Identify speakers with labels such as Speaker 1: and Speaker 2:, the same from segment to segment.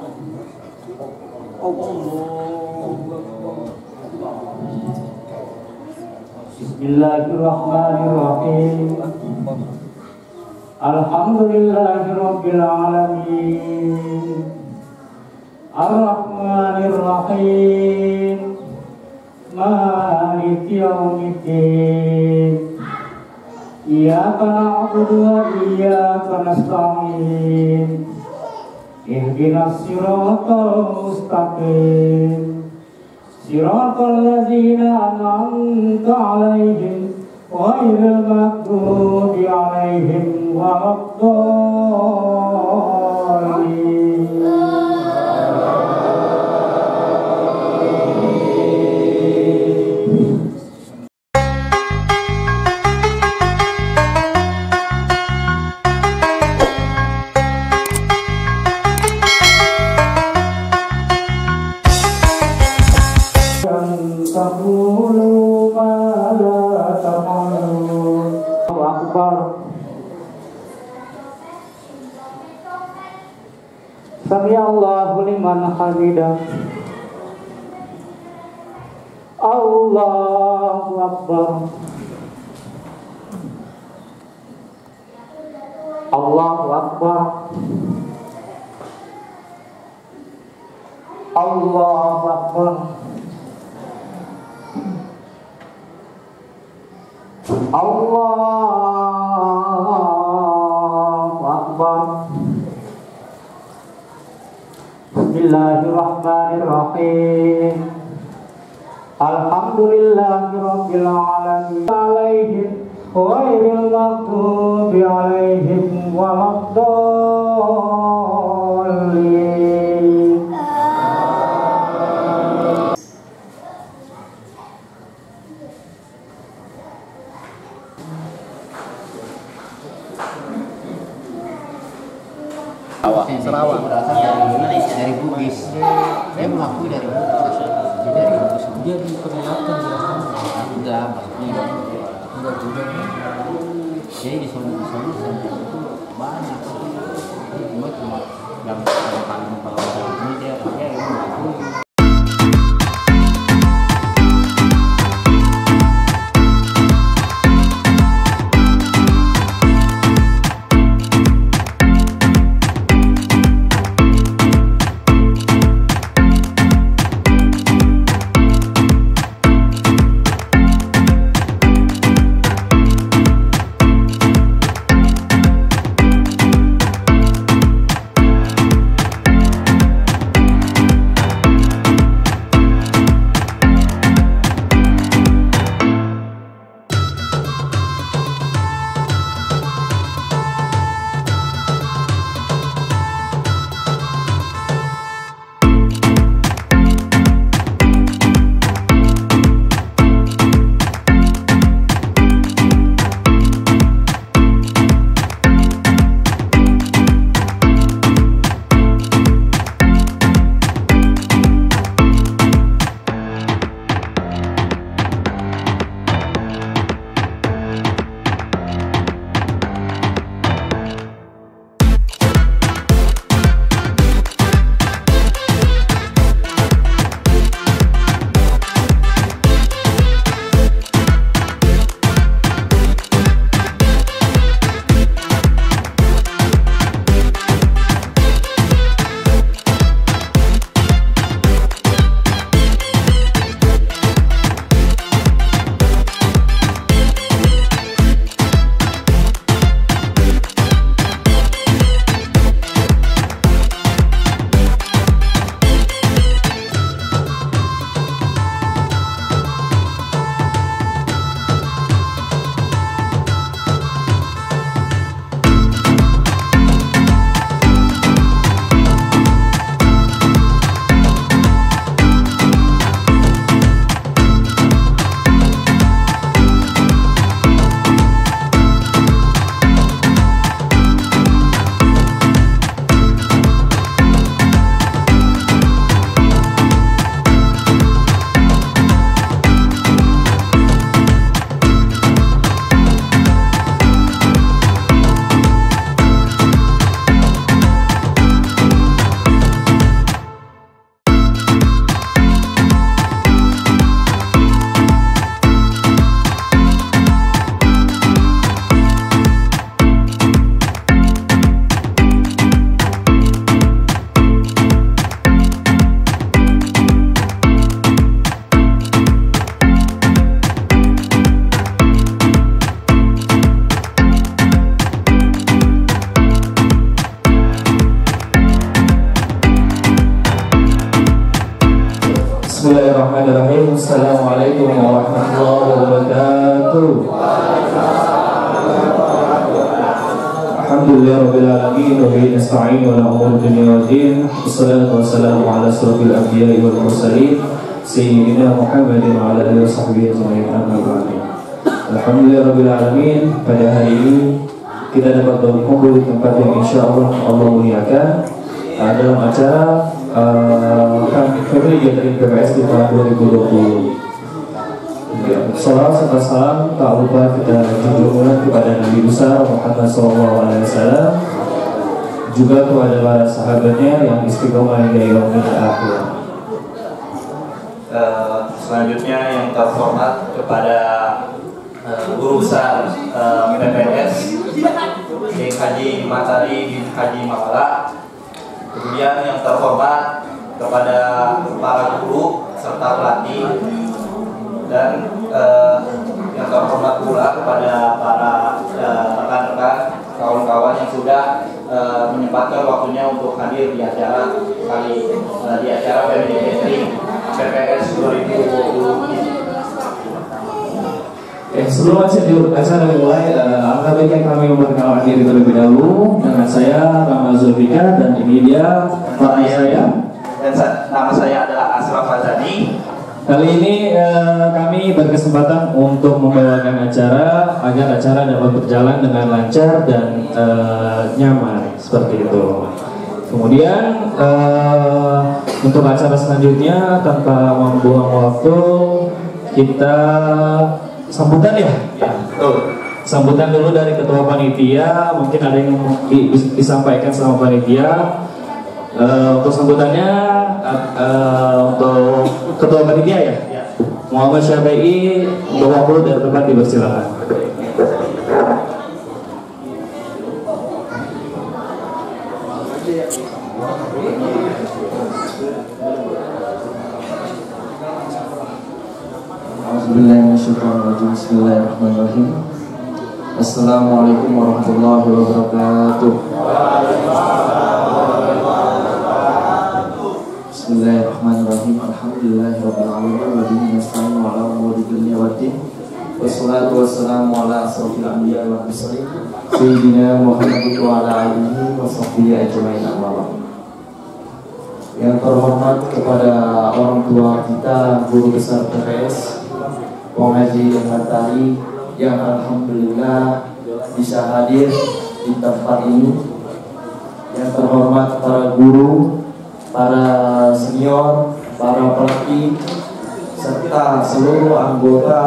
Speaker 1: Bismillahirrahmanirrahim. Alhamdulillahirabbil alamin. Ar-Rahmanir-Rahim. Maliki yaumiddin. Iyyaka na'budu wa iyyaka nasta'in. Ihdinas siratal mustaqim. Siratal ladzina an'amta 'alaihim ghairil maghdubi 'alaihim waladdallin. Sami Allahu liman hamidah. Allahu Akbar. Allahu Akbar. Allahu Akbar. Allahu Akbar. Bismillahirrahmanirrahim. Alhamdulillahirabbil alamin. Alaihim ghairil maghdubi alaihim waladdallin.
Speaker 2: Sarawak dari Bugis. Dia mengakui dari Bugis. Dari Bugis. Dia diperlihatkan di sana. Enggak, enggak juga. Jadi di sana itu banyak. Cuma yang paling ini dia mengakui.
Speaker 3: alamin wa bihi nasta'in wa la umur dunya wad din. Wassalatu wassalamu ala asyrofil anbiya'i wal mursalin sayyidina Muhammadin wa ala alihi washabbihi ajma'in. Amma ba'du. Alhamdulillahirabbil alamin. Pada hari ini kita dapat berkumpul di tempat yang insyaallah Allah muliakan dalam acara Family Gathering PPS di tahun 2020. Salawat serta salam tak lupa kita junjung kepada Nabi besar Muhammad SAW, juga kepada para sahabatnya yang istiqomah hingga yaumil akhir.
Speaker 4: Selanjutnya yang terhormat kepada Guru Besar PPS Haji Matari bin Haji Mawala. Kemudian yang terhormat kepada para guru serta pelatih, dan yang terhormat pula kepada para rekan-rekan kawan-kawan yang sudah menyempatkan waktunya untuk hadir di acara di acara Family Gathering PPS 2020 ini.
Speaker 3: Sebelum acara dimulai, alangkah baiknya kami memperkenalkan diri terlebih dahulu. Dengan saya Rama Zulfikar, dan ini dia partner saya.
Speaker 4: Dan nama saya adalah Asraf Fazani.
Speaker 3: Kali ini kami berkesempatan untuk membawakan acara agar acara dapat berjalan dengan lancar dan nyaman seperti itu. Kemudian untuk acara selanjutnya tanpa membuang waktu, kita sambutan ya. Sambutan dulu dari ketua panitia. Mungkin ada yang disampaikan sama panitia. Untuk sambutannya untuk ketua panitia ya, Muhammad Syafi'i, untuk waktu dari tempat dipersilakan.
Speaker 5: Bismillahirrahmanirrahim. Assalamualaikum warahmatullahi wabarakatuh. Bismillahirrahmanirrahim. Alhamdulillahirabbil alamin wa bihi nasta'in wa ala umuri dunya waddin. Wassalatu wassalamu ala asrofil anbiya'i wal mursalin sayyidina Muhammadin wa ala alihi wa sahbihi ajma'in. Yang terhormat kepada orang tua kita, guru besar PPS Wong Haji Matari, yang alhamdulillah bisa hadir di tempat ini. Yang terhormat para guru, para senior, para pelatih, serta seluruh anggota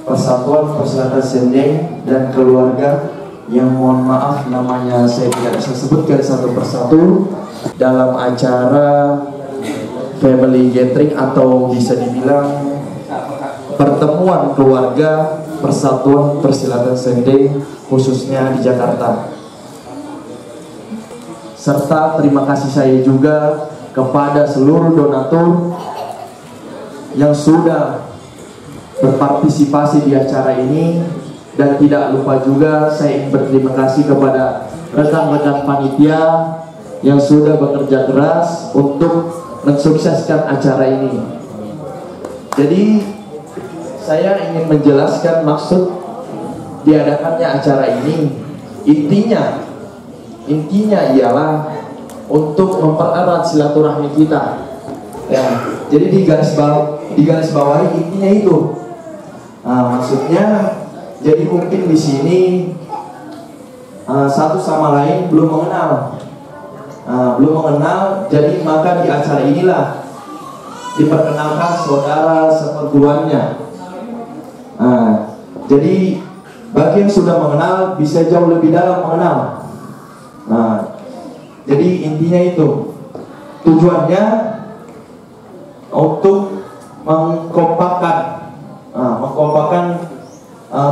Speaker 5: Persatuan Persilatan Sendeng dan keluarga yang mohon maaf namanya saya tidak bisa sebutkan satu persatu dalam acara Family Gathering atau bisa dibilang pertemuan keluarga Persatuan Persilatan Sendeng khususnya di Jakarta. Serta terima kasih saya juga kepada seluruh donatur yang sudah berpartisipasi di acara ini, dan tidak lupa juga saya ingin berterima kasih kepada rekan-rekan panitia yang sudah bekerja keras untuk mensukseskan acara ini. Jadi saya ingin menjelaskan maksud diadakannya acara ini. Intinya ialah untuk mempererat silaturahmi kita. Ya, jadi di garis bawahi intinya itu. Nah, maksudnya jadi mungkin di sini satu sama lain belum mengenal, jadi maka di acara inilah diperkenalkan saudara seperguruannya. Jadi bagi yang sudah mengenal bisa jauh lebih dalam mengenal. Jadi intinya itu tujuannya untuk mengkompakkan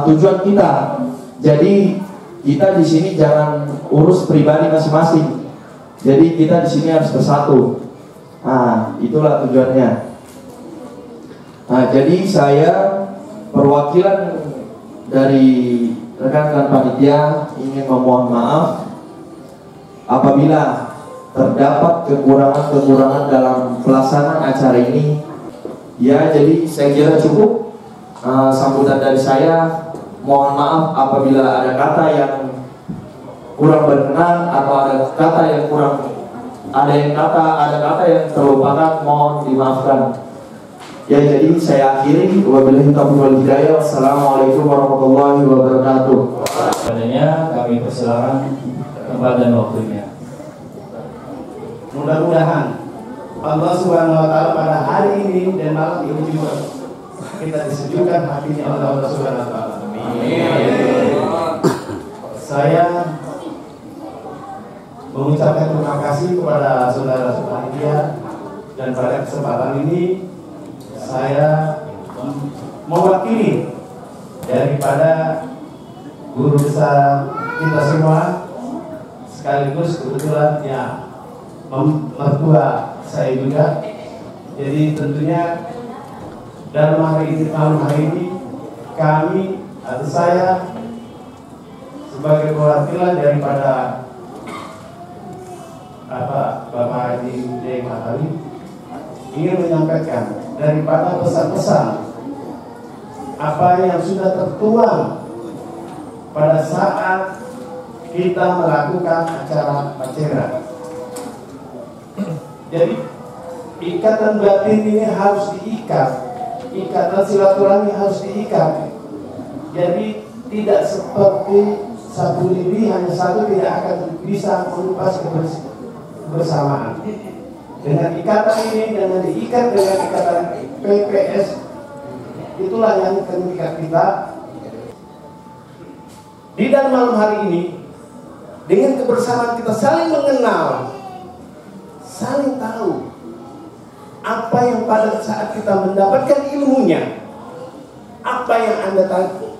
Speaker 5: tujuan kita. Jadi kita di sini jangan urus pribadi masing-masing. Jadi kita di sini harus bersatu. Itulah tujuannya. Jadi saya perwakilan dari rekan-rekan panitia ingin memohon maaf apabila terdapat kekurangan-kekurangan dalam pelaksanaan acara ini. Ya, jadi saya kira cukup sambutan dari saya. Mohon maaf apabila ada kata yang kurang berkenan atau ada kata yang terlupakan, mohon dimaafkan. Ya, jadi saya akhiri, wabillahi taufiq wal hidayah. Wassalamualaikum warahmatullahi wabarakatuh.
Speaker 3: Padanya kami persilakan tempat dan waktunya.
Speaker 6: Mudah-mudahan Allah Subhanahu wa taala pada hari ini dan malam ini juga kita disejukkan hatinya oleh Allah Subhanahu wa taala. Amin. Saya mengucapkan terima kasih kepada saudara-saudara media, dan pada kesempatan ini saya mewakili daripada guru besar kita semua, sekaligus kebetulan ya mertua saya juga. Jadi tentunya dalam malam hari ini kami atau saya sebagai perwakilan daripada Bapak Haji Kiai Matawi ingin menyampaikan daripada pesan-pesan apa yang sudah tertuang pada saat kita melakukan acara Pacera. Jadi ikatan batin ini harus diikat, ikatan silaturahmi harus diikat. Jadi tidak seperti sapu lidi hanya satu tidak akan bisa mengupas kebersamaan. Dengan ikatan ini, dengan diikat dengan ikatan PPS, itulah yang akan mengikat kita. Di dalam malam hari ini, dengan kebersamaan kita saling mengenal, saling tahu apa yang pada saat kita mendapatkan ilmunya, apa yang Anda tahu,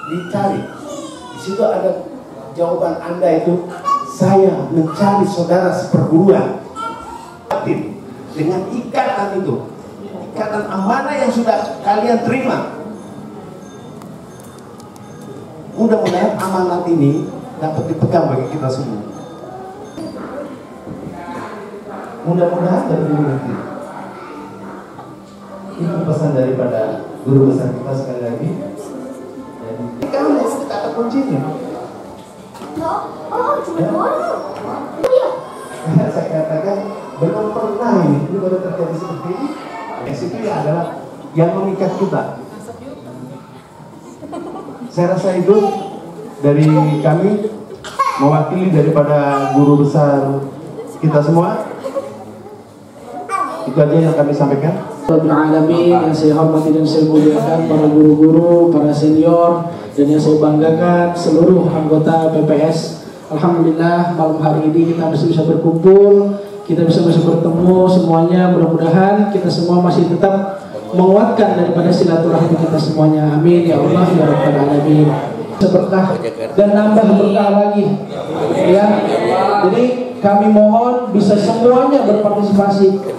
Speaker 6: dicari. Di situ ada jawaban Anda itu, saya mencari saudara seperguruan. Dengan ikatan itu, ikatan amanah yang sudah kalian terima, mudah-mudahan amanat ini dapat dipegang bagi kita semua. Mudah-mudahan dapat dimengerti. Ini pesan daripada guru besar kita sekali lagi. Jadi kamu kata kuncinya. Saya katakan belum pernah ini baru terjadi seperti ini. Itu adalah yang mengikat kita. Saya rasa itu dari kami mewakili daripada guru besar kita semua. Itu aja yang kami sampaikan.
Speaker 7: Rabbil alamin, yang saya hormati dan saya muliakan para guru-guru, para senior, dan yang saya banggakan seluruh anggota PPS. Alhamdulillah malam hari ini kita masih bisa berkumpul, kita bisa bertemu semuanya. Mudah-mudahan kita semua masih tetap menguatkan daripada silaturahmi kita semuanya. Amin ya Allah ya Rabbal alamin. Berkah dan nambah berkah lagi. Ya. Jadi kami mohon bisa semuanya berpartisipasi.